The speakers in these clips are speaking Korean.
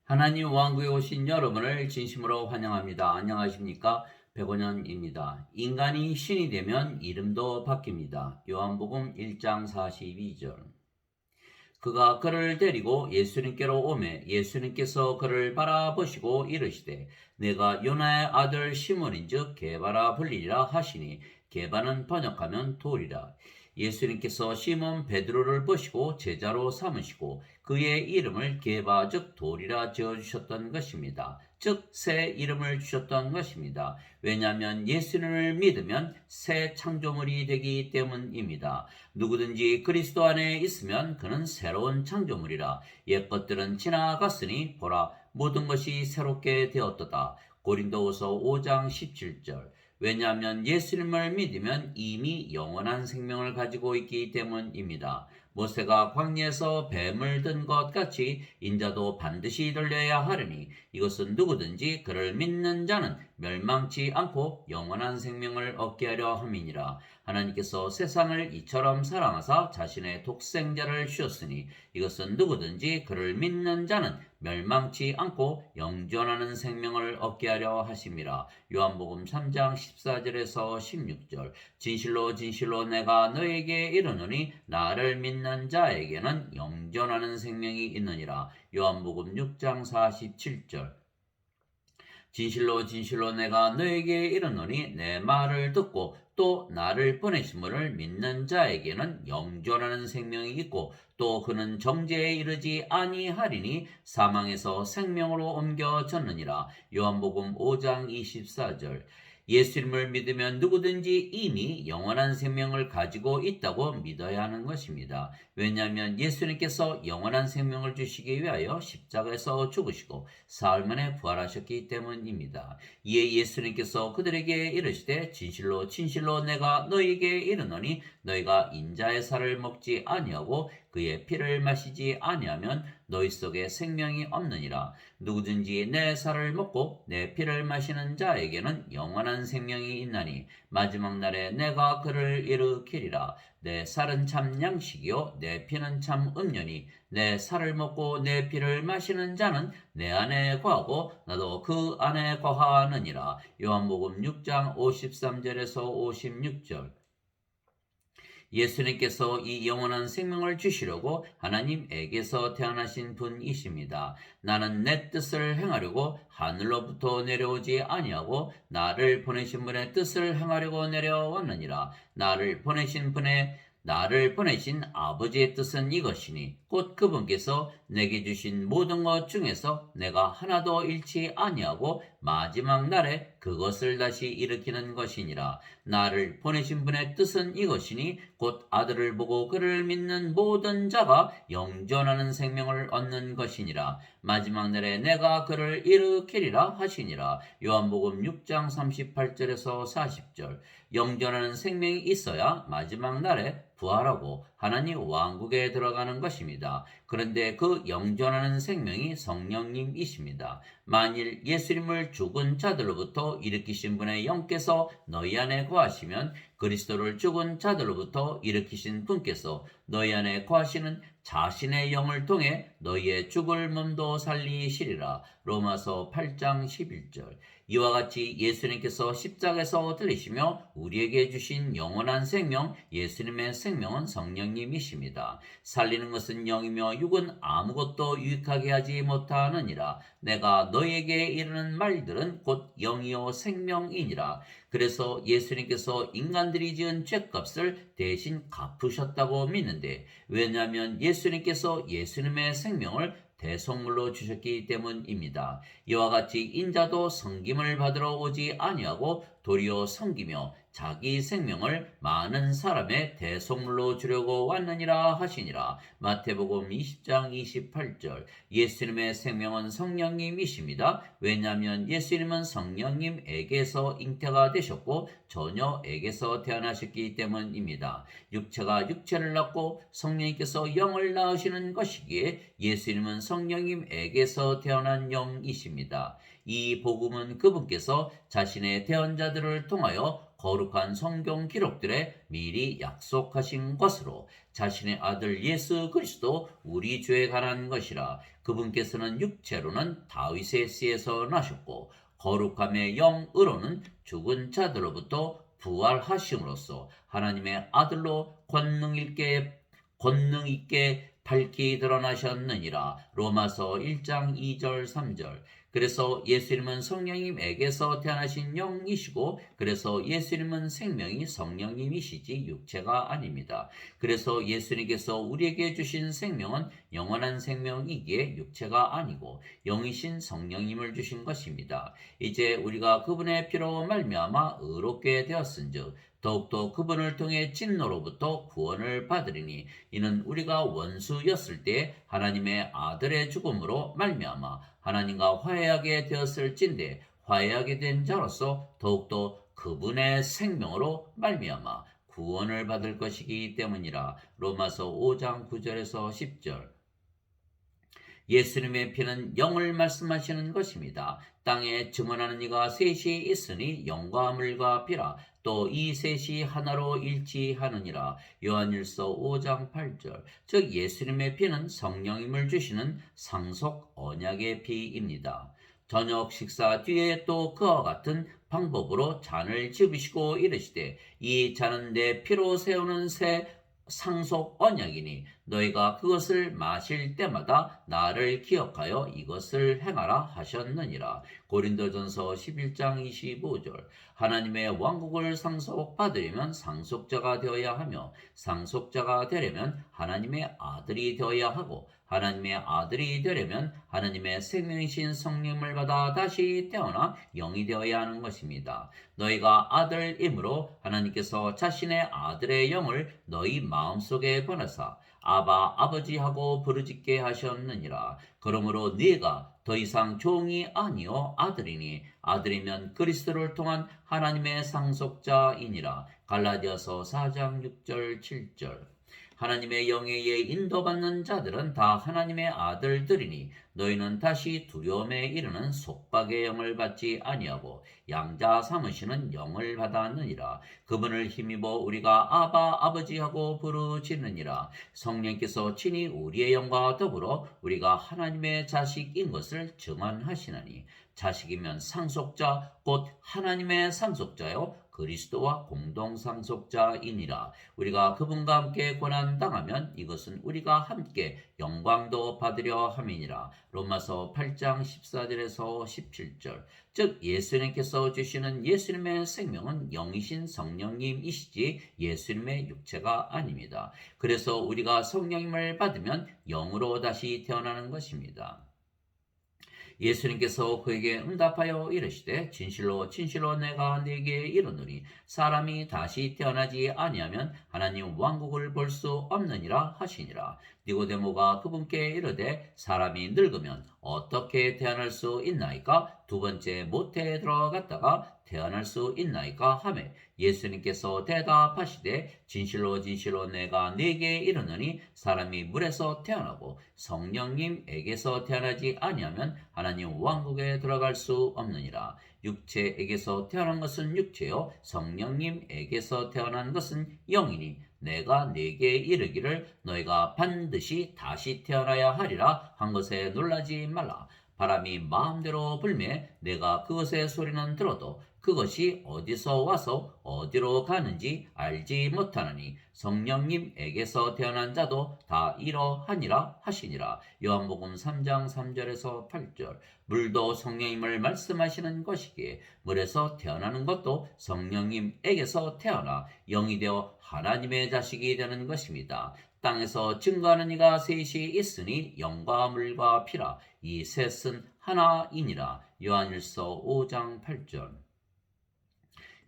하나님 왕국에 오신 여러분을 진심으로 환영합니다. 안녕하십니까? 백원현입니다. 인간이 신이 되면 이름도 바뀝니다. 요한복음 1장 42절. 그가 그를 데리고 예수님께로 오매 예수님께서 그를 바라보시고 이르시되 내가 요나의 아들 시몬인즉 게바라 불리리라 하시니 게바는 번역하면 돌이라. 예수님께서 시몬 베드로를 보시고 제자로 삼으시고 그의 이름을 게바 즉 돌이라 지어주셨던 것입니다. 즉 새 이름을 주셨던 것입니다. 왜냐하면 예수님을 믿으면 새 창조물이 되기 때문입니다. 누구든지 그리스도 안에 있으면 그는 새로운 창조물이라. 옛것들은 지나갔으니 보라 모든 것이 새롭게 되었도다. 고린도후서 5장 17절. 왜냐하면 예수님을 믿으면 이미 영원한 생명을 가지고 있기 때문입니다. 모세가 광야에서 뱀을 든 것 같이 인자도 반드시 들려야 하리니 이것은 누구든지 그를 믿는 자는 멸망치 않고 영원한 생명을 얻게 하려 함이니라. 하나님께서 세상을 이처럼 사랑하사 자신의 독생자를 주셨으니 이것은 누구든지 그를 믿는 자는 멸망치 않고 영존하는 생명을 얻게 하려 하심이라. 요한복음 3장 14절에서 16절. 진실로 진실로 내가 너에게 이르노니 나를 믿는 자에게는 영존하는 생명이 있느니라. 요한복음 6장 47절. 진실로 진실로 내가 너에게 이르노니 내 말을 듣고 또 나를 보내신 분을 믿는 자에게는 영존하는 생명이 있고 또 그는 정죄에 이르지 아니하리니 사망에서 생명으로 옮겨졌느니라. 요한복음 5장 24절. 예수님을 믿으면 누구든지 이미 영원한 생명을 가지고 있다고 믿어야 하는 것입니다. 왜냐하면 예수님께서 영원한 생명을 주시기 위하여 십자가에서 죽으시고 사흘 만에 부활하셨기 때문입니다. 이에 예수님께서 그들에게 이르시되 진실로 진실로 내가 너희에게 이르노니 너희가 인자의 살을 먹지 아니하고 그의 피를 마시지 아니하면 너희 속에 생명이 없느니라. 누구든지 내 살을 먹고 내 피를 마시는 자에게는 영원한 생명이 있나니 마지막 날에 내가 그를 일으키리라. 내 살은 참 양식이요 내 피는 참 음료니 내 살을 먹고 내 피를 마시는 자는 내 안에 거하고 나도 그 안에 거하느니라. 요한복음 6장 53절에서 56절. 예수님께서 이 영원한 생명을 주시려고 하나님에게서 태어나신 분이십니다. 나는 내 뜻을 행하려고 하늘로부터 내려오지 아니하고 나를 보내신 분의 뜻을 행하려고 내려왔느니라. 나를 보내신 아버지의 뜻은 이것이니 곧 그분께서 내게 주신 모든 것 중에서 내가 하나도 잃지 아니하고 마지막 날에 그것을 다시 일으키는 것이니라. 나를 보내신 분의 뜻은 이것이니 곧 아들을 보고 그를 믿는 모든 자가 영존하는 생명을 얻는 것이니라. 마지막 날에 내가 그를 일으키리라 하시니라. 요한복음 6장 38절에서 40절. 영존하는 생명이 있어야 마지막 날에 부활하고 하나님 왕국에 들어가는 것입니다. 그런데 그 영존하는 생명이 성령님이십니다. 만일 예수님을 죽은 자들로부터 일으키신 분의 영께서 너희 안에 거하시면 그리스도를 죽은 자들로부터 일으키신 분께서 너희 안에 거하시는 자신의 영을 통해 너희의 죽을 몸도 살리시리라. 로마서 8장 11절. 이와 같이 예수님께서 십자가에서 들리시며 우리에게 주신 영원한 생명, 예수님의 생명은 성령님이십니다. 살리는 것은 영이며 육은 아무것도 유익하게 하지 못하느니라. 내가 너희에게 이르는 말들은 곧 영이요 생명이니라. 그래서 예수님께서 인간들이 지은 죄값을 대신 갚으셨다고 믿는데, 왜냐하면 예수님께서 예수님의 생명을 대속물로 주셨기 때문입니다. 이와 같이 인자도 섬김을 받으러 오지 아니하고 도리어 섬기며 자기 생명을 많은 사람의 대속물로 주려고 왔느니라 하시니라. 마태복음 20장 28절. 예수님의 생명은 성령님이십니다. 왜냐하면 예수님은 성령님에게서 잉태가 되셨고 처녀에게서 태어나셨기 때문입니다. 육체가 육체를 낳고 성령님께서 영을 낳으시는 것이기에 예수님은 성령님에게서 태어난 영이십니다. 이 복음은 그분께서 자신의 대언자들을 통하여 거룩한 성경 기록들에 미리 약속하신 것으로 자신의 아들 예수 그리스도 우리 죄에 관한 것이라. 그분께서는 육체로는 다윗의 씨에서 나셨고 거룩함의 영으로는 죽은 자들로부터 부활하심으로써 하나님의 아들로 권능 있게 밝히 드러나셨느니라. 로마서 1장 2절 3절. 그래서 예수님은 성령님에게서 태어나신 영이시고, 그래서 예수님은 생명이 성령님이시지 육체가 아닙니다. 그래서 예수님께서 우리에게 주신 생명은 영원한 생명이기에 육체가 아니고 영이신 성령님을 주신 것입니다. 이제 우리가 그분의 피로 말미암아 의롭게 되었은즉 더욱더 그분을 통해 진노로부터 구원을 받으리니, 이는 우리가 원수였을 때 하나님의 아들의 죽음으로 말미암아 하나님과 화해하게 되었을진데, 화해하게 된 자로서 더욱더 그분의 생명으로 말미암아 구원을 받을 것이기 때문이라. 로마서 5장 9절에서 10절. 예수님의 피는 영을 말씀하시는 것입니다. 땅에 증언하는 이가 셋이 있으니 영과 물과 피라. 또 이 셋이 하나로 일치하느니라. 요한일서 5장 8절. 즉 예수님의 피는 성령님을 주시는 상속 언약의 피입니다. 저녁 식사 뒤에 또 그와 같은 방법으로 잔을 집으시고 이르시되, 이 잔은 내 피로 세우는 새 상속 언약이니 너희가 그것을 마실 때마다 나를 기억하여 이것을 행하라 하셨느니라. 고린도전서 11장 25절. 하나님의 왕국을 상속받으려면 상속자가 되어야 하며, 상속자가 되려면 하나님의 아들이 되어야 하고, 하나님의 아들이 되려면 하나님의 생명이신 성령을 받아 다시 태어나 영이 되어야 하는 것입니다. 너희가 아들이므로 하나님께서 자신의 아들의 영을 너희 마음속에 보내사 아바 아버지하고 부르짖게 하셨느니라. 그러므로 네가 더 이상 종이 아니요 아들이니, 아들이면 그리스도를 통한 하나님의 상속자이니라. 갈라디아서 4장 6절 7절. 하나님의 영에 의해 인도받는 자들은 다 하나님의 아들들이니, 너희는 다시 두려움에 이르는 속박의 영을 받지 아니하고 양자 삼으시는 영을 받았느니라. 그분을 힘입어 우리가 아바 아버지하고 부르짖느니라. 성령께서 친히 우리의 영과 더불어 우리가 하나님의 자식인 것을 증언하시나니, 자식이면 상속자 곧 하나님의 상속자요 그리스도와 공동상속자이니라. 우리가 그분과 함께 고난당하면 이것은 우리가 함께 영광도 받으려 함이니라. 로마서 8장 14절에서 17절. 즉 예수님께서 주시는 예수님의 생명은 영이신 성령님이시지 예수님의 육체가 아닙니다. 그래서 우리가 성령님을 받으면 영으로 다시 태어나는 것입니다. 예수님께서 그에게 응답하여 이르시되, 진실로 진실로 내가 네게 이르노니 사람이 다시 태어나지 아니하면 하나님 왕국을 볼 수 없느니라 하시니라. 니고데모가 그분께 이르되, 사람이 늙으면 어떻게 태어날 수 있나이까? 두 번째 모태에 들어갔다가 태어날 수 있나이까 하매, 예수님께서 대답하시되, 진실로 진실로 내가 네게 이르노니 사람이 물에서 태어나고 성령님에게서 태어나지 아니하면 하나님 왕국에 들어갈 수 없느니라. 육체에게서 태어난 것은 육체요 성령님에게서 태어난 것은 영이니, 내가 네게 이르기를 너희가 반드시 다시 태어나야 하리라 한 것에 놀라지 말라. 바람이 마음대로 불매 내가 그것의 소리는 들어도 그것이 어디서 와서 어디로 가는지 알지 못하느니, 성령님에게서 태어난 자도 다 이러하니라 하시니라. 요한복음 3장 3절에서 8절. 물도 성령님을 말씀하시는 것이기에 물에서 태어나는 것도 성령님에게서 태어나 영이 되어 하나님의 자식이 되는 것입니다. 땅에서 증거하는 이가 셋이 있으니 영과 물과 피라. 이 셋은 하나이니라. 요한일서 5장 8절.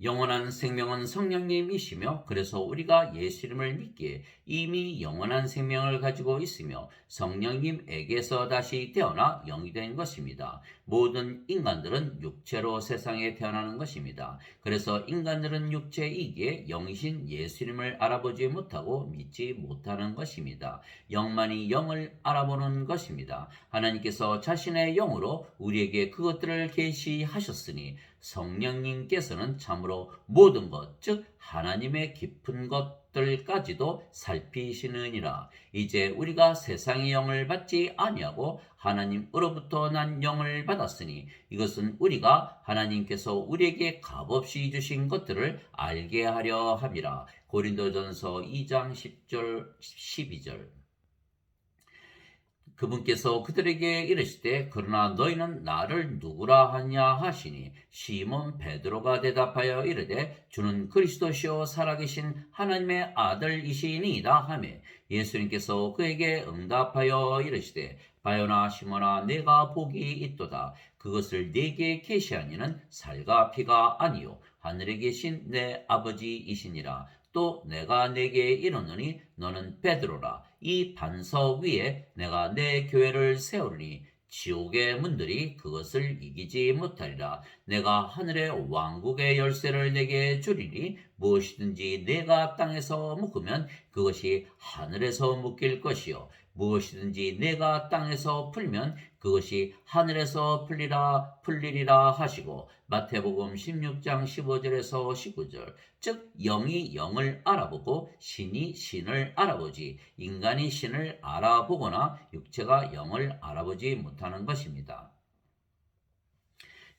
영원한 생명은 성령님이시며, 그래서 우리가 예수님을 믿기에 이미 영원한 생명을 가지고 있으며 성령님에게서 다시 태어나 영이 된 것입니다. 모든 인간들은 육체로 세상에 태어나는 것입니다. 그래서 인간들은 육체이기에 영이신 예수님을 알아보지 못하고 믿지 못하는 것입니다. 영만이 영을 알아보는 것입니다. 하나님께서 자신의 영으로 우리에게 그것들을 계시하셨으니 성령님께서는 참으로 모든 것, 즉 하나님의 깊은 것들까지도 살피시느니라. 이제 우리가 세상의 영을 받지 아니하고 하나님으로부터 난 영을 받았으니 이것은 우리가 하나님께서 우리에게 값없이 주신 것들을 알게 하려 함이라. 고린도전서 2장 10절 12절. 그분께서 그들에게 이르시되 그러나 너희는 나를 누구라 하냐 하시니 시몬 베드로가 대답하여 이르되 주는 그리스도시요 살아계신 하나님의 아들이시니이다 하매 예수님께서 그에게 응답하여 이르시되 바요나 시몬아 내가 복이 있도다. 그것을 네게 계시하니는 살과 피가 아니요 하늘에 계신 내 아버지이시니라. 또 내가 네게 이르노니 너는 베드로라. 이 반석 위에 내가 내 교회를 세우리니 지옥의 문들이 그것을 이기지 못하리라. 내가 하늘의 왕국의 열쇠를 내게 주리니 무엇이든지 내가 땅에서 묶으면 그것이 하늘에서 묶일 것이요 무엇이든지 내가 땅에서 풀면 그것이 하늘에서 풀리리라 하시고 마태복음 16장 15절에서 19절. 즉 영이 영을 알아보고 신이 신을 알아보지 인간이 신을 알아보거나 육체가 영을 알아보지 못하는 것입니다.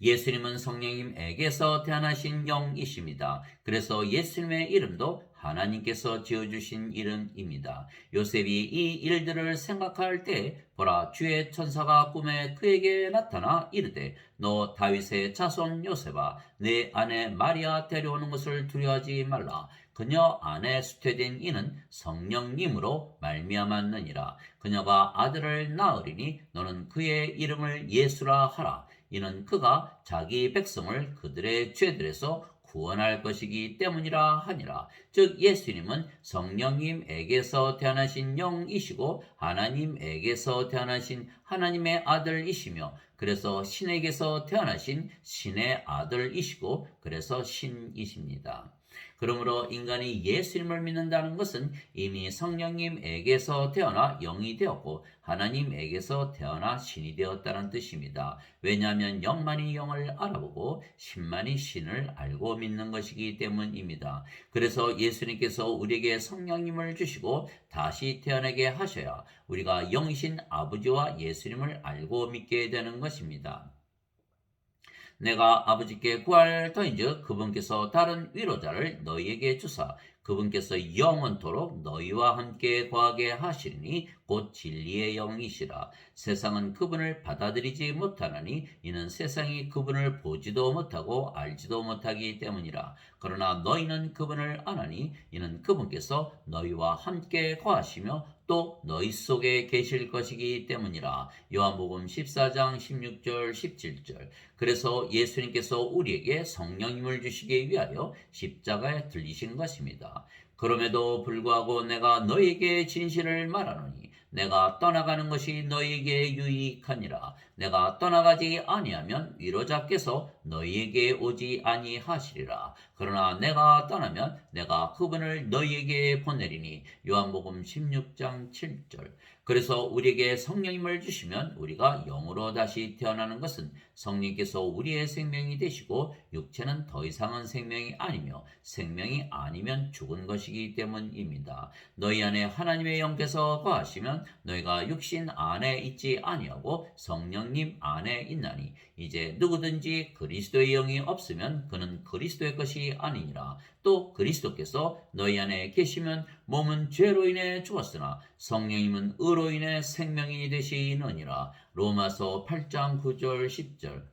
예수님은 성령님에게서 태어나신 영이십니다. 그래서 예수님의 이름도 하나님께서 지어주신 이름입니다. 요셉이 이 일들을 생각할 때 보라 주의 천사가 꿈에 그에게 나타나 이르되 너 다윗의 자손 요셉아 내 아내 마리아 데려오는 것을 두려워하지 말라. 그녀 안에 수태된 이는 성령님으로 말미암았느니라. 그녀가 아들을 낳으리니 너는 그의 이름을 예수라 하라. 이는 그가 자기 백성을 그들의 죄들에서 구원할 것이기 때문이라 하니라. 즉 예수님은 성령님에게서 태어나신 영이시고 하나님에게서 태어나신 하나님의 아들이시며 그래서 신에게서 태어나신 신의 아들이시고 그래서 신이십니다. 그러므로 인간이 예수님을 믿는다는 것은 이미 성령님에게서 태어나 영이 되었고 하나님에게서 태어나 신이 되었다는 뜻입니다. 왜냐하면 영만이 영을 알아보고 신만이 신을 알고 믿는 것이기 때문입니다. 그래서 예수님께서 우리에게 성령님을 주시고 다시 태어나게 하셔야 우리가 영이신 아버지와 예수님을 알고 믿게 되는 것입니다. 내가 아버지께 구할 터인즉 그분께서 다른 위로자를 너희에게 주사 그분께서 영원토록 너희와 함께 거하게 하시리니 곧 진리의 영이시라. 세상은 그분을 받아들이지 못하나니 이는 세상이 그분을 보지도 못하고 알지도 못하기 때문이라. 그러나 너희는 그분을 아나니 이는 그분께서 너희와 함께 거하시며 또 너희 속에 계실 것이기 때문이라. 요한복음 14장 16절 17절. 그래서 예수님께서 우리에게 성령님을 주시기 위하여 십자가에 들리신 것입니다. 그럼에도 불구하고 내가 너희에게 진실을 말하노니 내가 떠나가는 것이 너희에게 유익하니라. 내가 떠나가지 아니하면 위로자께서 너희에게 오지 아니하시리라. 그러나 내가 떠나면 내가 그분을 너희에게 보내리니. 요한복음 16장 7절. 그래서 우리에게 성령님을 주시면 우리가 영으로 다시 태어나는 것은 성령께서 우리의 생명이 되시고 육체는 더 이상은 생명이 아니며 생명이 아니면 죽은 것이기 때문입니다. 너희 안에 하나님의 영께서 거하시면 너희가 육신 안에 있지 아니하고 성령님 안에 있나니 이제 누구든지 그리스도의 영이 없으면 그는 그리스도의 것이 아니니라. 또 그리스도께서 너희 안에 계시면 몸은 죄로 인해 죽었으나 성령님은 의로 인해 생명이 되시느니라. 로마서 8장 9절 10절.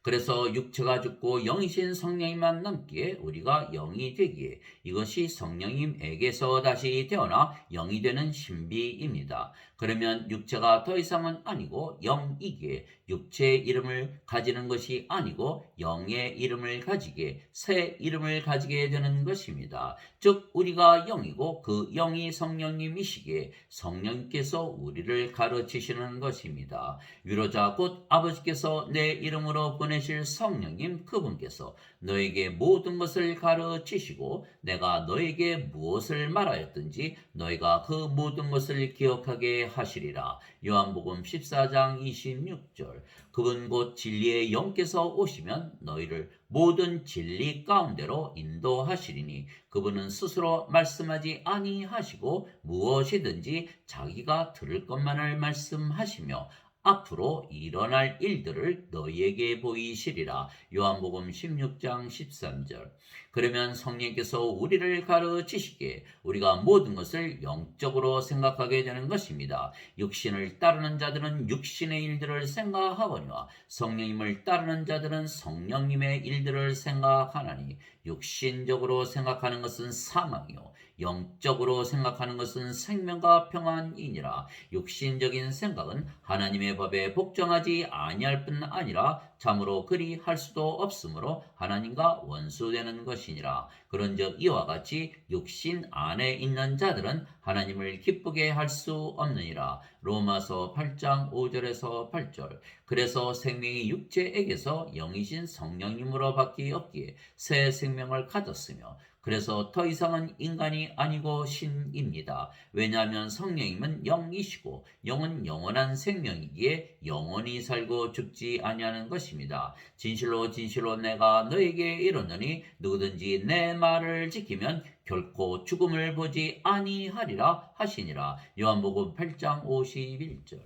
그래서 육체가 죽고 영이신 성령님만 남기에 우리가 영이 되기에 이것이 성령님에게서 다시 태어나 영이 되는 신비입니다. 그러면 육체가 더 이상은 아니고 영이기에 육체의 이름을 가지는 것이 아니고 영의 이름을 가지게 새 이름을 가지게 되는 것입니다. 즉 우리가 영이고 그 영이 성령님이시기에 성령께서 우리를 가르치시는 것입니다. 위로자 곧 아버지께서 내 이름으로 보내실 성령님 그분께서 너에게 모든 것을 가르치시고 내가 너에게 무엇을 말하였든지 너희가 그 모든 것을 기억하게 하시리라. 요한복음 14장 26절. 그분 곧 진리의 영께서 오시면 너희를 모든 진리 가운데로 인도하시리니 그분은 스스로 말씀하지 아니하시고 무엇이든지 자기가 들을 것만을 말씀하시며 앞으로 일어날 일들을 너희에게 보이시리라. 요한복음 16장 13절. 그러면 성령께서 우리를 가르치시기에 우리가 모든 것을 영적으로 생각하게 되는 것입니다. 육신을 따르는 자들은 육신의 일들을 생각하거니와 성령님을 따르는 자들은 성령님의 일들을 생각하나니 육신적으로 생각하는 것은 사망이요 영적으로 생각하는 것은 생명과 평안이니라. 육신적인 생각은 하나님의 법에 복종하지 아니할 뿐 아니라 참으로 그리 할 수도 없으므로 하나님과 원수되는 것이니라. 그런즉 이와 같이 육신 안에 있는 자들은 하나님을 기쁘게 할 수 없느니라. 로마서 8장 5절에서 8절. 그래서 생명이 육체에게서 영이신 성령님으로 바뀌었기에 새 생명을 가졌으며 그래서 더 이상은 인간이 아니고 신입니다. 왜냐하면 성령님은 영이시고 영은 영원한 생명이기에 영원히 살고 죽지 아니하는 것입니다. 진실로 진실로 내가 너에게 이르노니 누구든지 내 말을 지키면 결코 죽음을 보지 아니하리라 하시니라. 요한복음 8장 51절.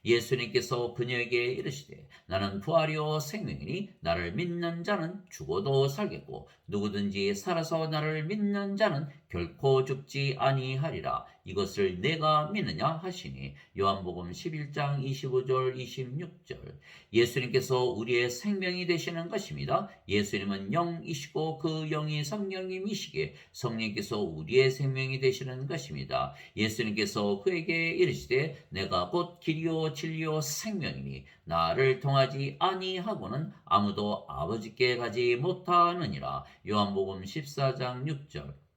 예수님께서 그녀에게 이르시되 나는 부활이요 생명이니 나를 믿는 자는 죽어도 살겠고 누구든지 살아서 나를 믿는 자는 결코 죽지 아니하리라. 이것을 내가 믿느냐 하시니 요한복음 11장 25절 26절. 예수님께서 우리의 생명이 되시는 것입니다. 예수님은 영이시고 그 영이 성령님이시기에 성령께서 우리의 생명이 되시는 것입니다. 예수님께서 그에게 이르시되 내가 곧 길이요 진리요 생명이니 나를 통하지 아니하고는 아무도 아버지께 가지 못하느니라. 요한복음 14장 6절.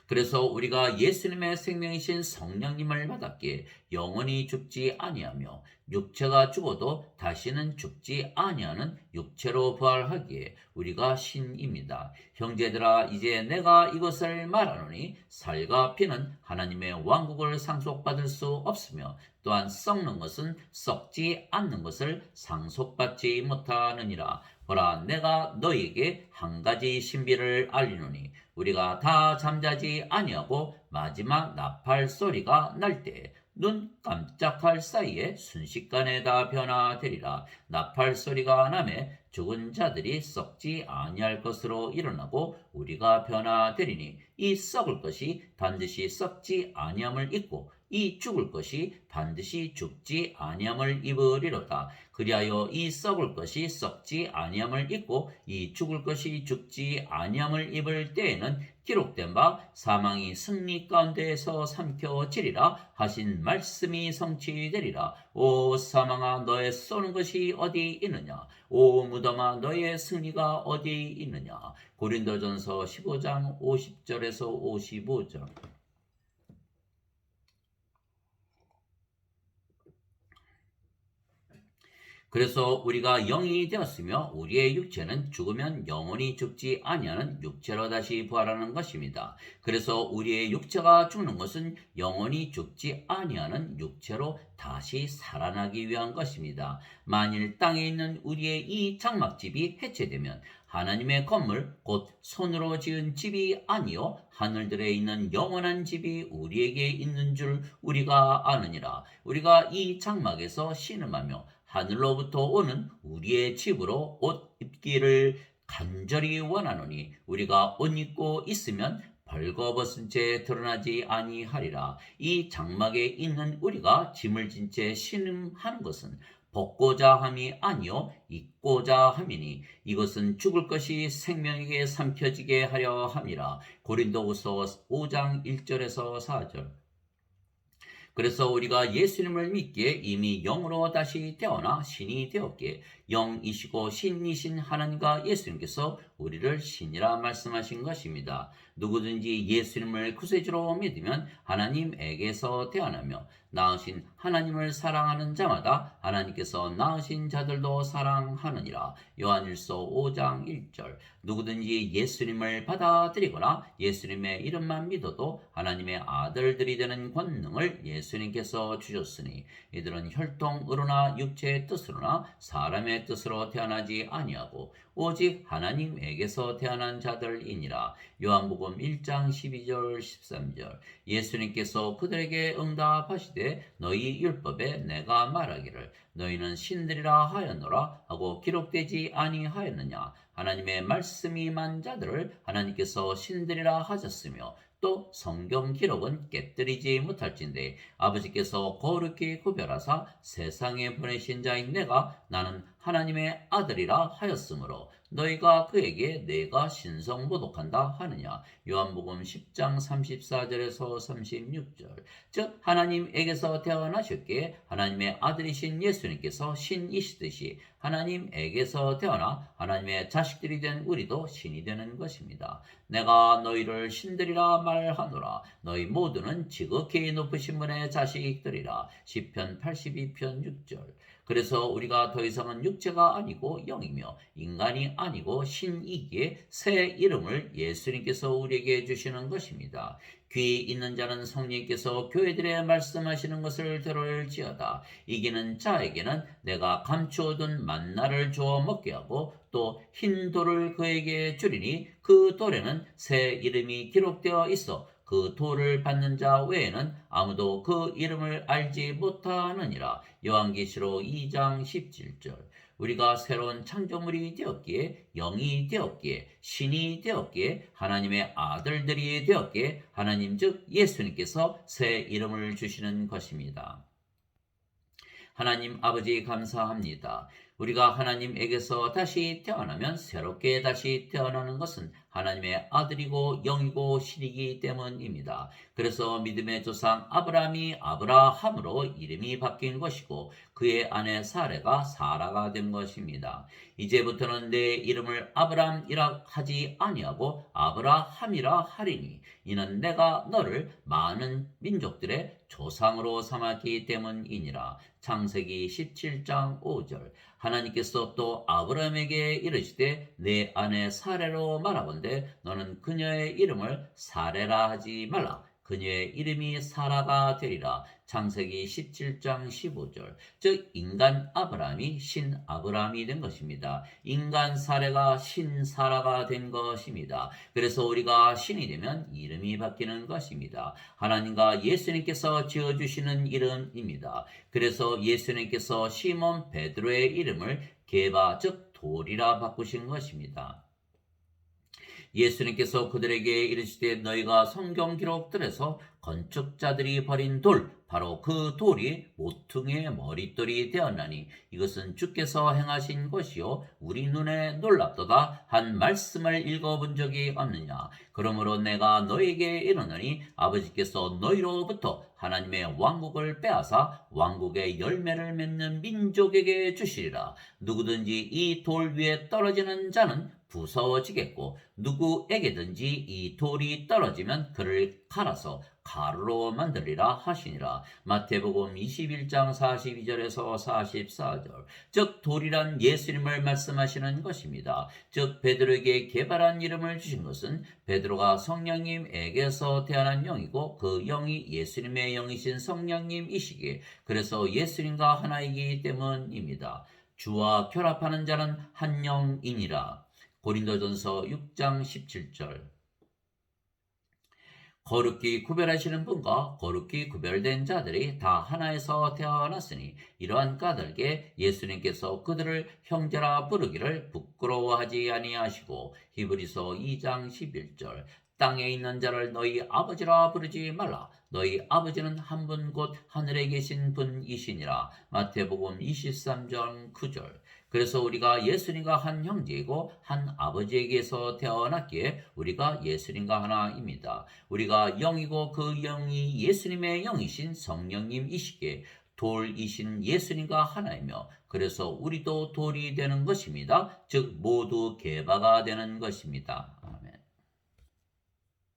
그래서 우리가 예수님의 생명이신 성령님을 받았기에 영원히 죽지 아니하며 육체가 죽어도 다시는 죽지 아니하는 육체로 부활하기에 우리가 신입니다. 형제들아 이제 내가 이것을 말하노니 살과 피는 하나님의 왕국을 상속받을 수 없으며 또한 썩는 것은 썩지 않는 것을 상속받지 못하느니라. 보라 내가 너희에게 한 가지 신비를 알리노니 우리가 다 잠자지 아니하고 마지막 나팔 소리가 날 때에 눈 깜짝할 사이에 순식간에 다 변화되리라. 나팔 소리가 나매 죽은 자들이 썩지 아니할 것으로 일어나고 우리가 변화되리니 이 썩을 것이 반드시 썩지 아니함을 입고 이 죽을 것이 반드시 죽지 아니함을 입으리로다. 그리하여 이 썩을 것이 썩지 아니함을 입고 이 죽을 것이 죽지 아니함을 입을 때에는 기록된 바 사망이 승리 가운데에서 삼켜지리라 하신 말씀이 성취되리라. 오 사망아 너의 쏘는 것이 어디 있느냐? 오 무덤아 너의 승리가 어디 있느냐? 고린도전서 15장 50절에서 55절. 그래서 우리가 영이 되었으며 우리의 육체는 죽으면 영원히 죽지 아니하는 육체로 다시 부활하는 것입니다. 그래서 우리의 육체가 죽는 것은 영원히 죽지 아니하는 육체로 다시 살아나기 위한 것입니다. 만일 땅에 있는 우리의 이 장막집이 해체되면 하나님의 건물 곧 손으로 지은 집이 아니요 하늘들에 있는 영원한 집이 우리에게 있는 줄 우리가 아느니라. 우리가 이 장막에서 신음하며 하늘로부터 오는 우리의 집으로 옷 입기를 간절히 원하노니 우리가 옷 입고 있으면 벌거벗은 채 드러나지 아니하리라. 이 장막에 있는 우리가 짐을 진 채 신음하는 것은 벗고자 함이 아니요 입고자 함이니 이것은 죽을 것이 생명에게 삼켜지게 하려 함이라. 고린도후서 5장 1절에서 4절. 그래서 우리가 예수님을 믿기에 이미 영으로 다시 태어나 신이 되었기에 영이시고 신이신 하나님과 예수님께서 우리를 신이라 말씀하신 것입니다. 누구든지 예수님을 구세주로 믿으면 하나님에게서 태어나며 낳으신 하나님을 사랑하는 자마다 하나님께서 낳으신 자들도 사랑하느니라. 요한일서 5장 1절. 누구든지 예수님을 받아들이거나 예수님의 이름만 믿어도 하나님의 아들들이 되는 권능을 예수님께서 주셨으니 이들은 혈통으로나 육체의 뜻으로나 사람의 뜻으로 태어나지 아니하고 오직 하나님에게서 태어난 자들이니라. 요한복음 1장 12절 13절. 예수님께서 그들에게 응답하시되 너희 율법에 내가 말하기를 너희는 신들이라 하였노라 하고 기록되지 아니하였느냐. 하나님의 말씀이 임한 자들을 하나님께서 신들이라 하셨으며 또 성경 기록은 깨뜨리지 못할진대 아버지께서 거룩히 구별하사 세상에 보내신 자인 내가 나는 하나님의 아들이라 하였으므로 너희가 그에게 내가 신성 모독한다 하느냐. 요한복음 10장 34절에서 36절. 즉 하나님에게서 태어나셨기에 하나님의 아들이신 예수님께서 신이시듯이 하나님에게서 태어나 하나님의 자식들이 된 우리도 신이 되는 것입니다. 내가 너희를 신들이라 말하노라. 너희 모두는 지극히 높으신 분의 자식들이라. 시편 82편 6절. 그래서 우리가 더 이상은 육체가 아니고 영이며 인간이 아니고 신이기에 새 이름을 예수님께서 우리에게 주시는 것입니다. 귀 있는 자는 성령께서 교회들에 말씀하시는 것을 들을지어다. 이기는 자에게는 내가 감추어둔 만나를 주어 먹게 하고 또 흰 돌을 그에게 주리니 그 돌에는 새 이름이 기록되어 있어 그 돌을 받는 자 외에는 아무도 그 이름을 알지 못하느니라. 요한계시록 2장 17절. 우리가 새로운 창조물이 되었기에 영이 되었기에 신이 되었기에 하나님의 아들들이 되었기에 하나님 즉 예수님께서 새 이름을 주시는 것입니다. 하나님 아버지 감사합니다. 우리가 하나님에게서 다시 태어나면 새롭게 다시 태어나는 것은 하나님의 아들이고 영이고 신이기 때문입니다. 그래서 믿음의 조상 아브라함이 아브라함으로 이름이 바뀐 것이고 그의 아내 사레가 사라가 된 것입니다. 이제부터는 내 이름을 아브라함이라 하지 아니하고 아브라함이라 하리니 이는 내가 너를 많은 민족들의 조상으로 삼았기 때문이니라. 창세기 17장 5절. 하나님께서 또 아브라함에게 이르시되 내 아내 사레로 말하건대 너는 그녀의 이름을 사레라 하지 말라. 그녀의 이름이 사라가 되리라. 창세기 17장 15절. 즉 인간 아브라함이 신 아브라함이 된 것입니다. 인간 사레가 신 사라가 된 것입니다. 그래서 우리가 신이 되면 이름이 바뀌는 것입니다. 하나님과 예수님께서 지어주시는 이름입니다. 그래서 예수님께서 시몬 베드로의 이름을 게바 즉 돌이라 바꾸신 것입니다. 예수님께서 그들에게 이르시되 너희가 성경 기록들에서 건축자들이 버린 돌 바로 그 돌이 모퉁이의 머릿돌이 되었나니 이것은 주께서 행하신 것이요 우리 눈에 놀랍도다 한 말씀을 읽어본 적이 없느냐. 그러므로 내가 너희에게 이르노니 아버지께서 너희로부터 하나님의 왕국을 빼앗아 왕국의 열매를 맺는 민족에게 주시리라. 누구든지 이 돌 위에 떨어지는 자는 부서지겠고 누구에게든지 이 돌이 떨어지면 그를 갈아서 가루로 만들리라 하시니라. 마태복음 21장 42절에서 44절. 즉 돌이란 예수님을 말씀하시는 것입니다. 즉 베드로에게 개발한 이름을 주신 것은 베드로가 성령님에게서 태어난 영이고 그 영이 예수님의 영이신 성령님이시기에 그래서 예수님과 하나이기 때문입니다. 주와 결합하는 자는 한 영이니라. 고린도전서 6장 17절. 거룩히 구별하시는 분과 거룩히 구별된 자들이 다 하나에서 태어났으니 이러한 까닭에 예수님께서 그들을 형제라 부르기를 부끄러워하지 아니하시고 히브리서 2장 11절. 땅에 있는 자를 너희 아버지라 부르지 말라. 너희 아버지는 한 분 곧 하늘에 계신 분이시니라. 마태복음 23장 9절. 그래서 우리가 예수님과 한 형제이고 한 아버지에게서 태어났기에 우리가 예수님과 하나입니다. 우리가 영이고 그 영이 예수님의 영이신 성령님이시기에 돌이신 예수님과 하나이며 그래서 우리도 돌이 되는 것입니다. 즉 모두 개바가 되는 것입니다.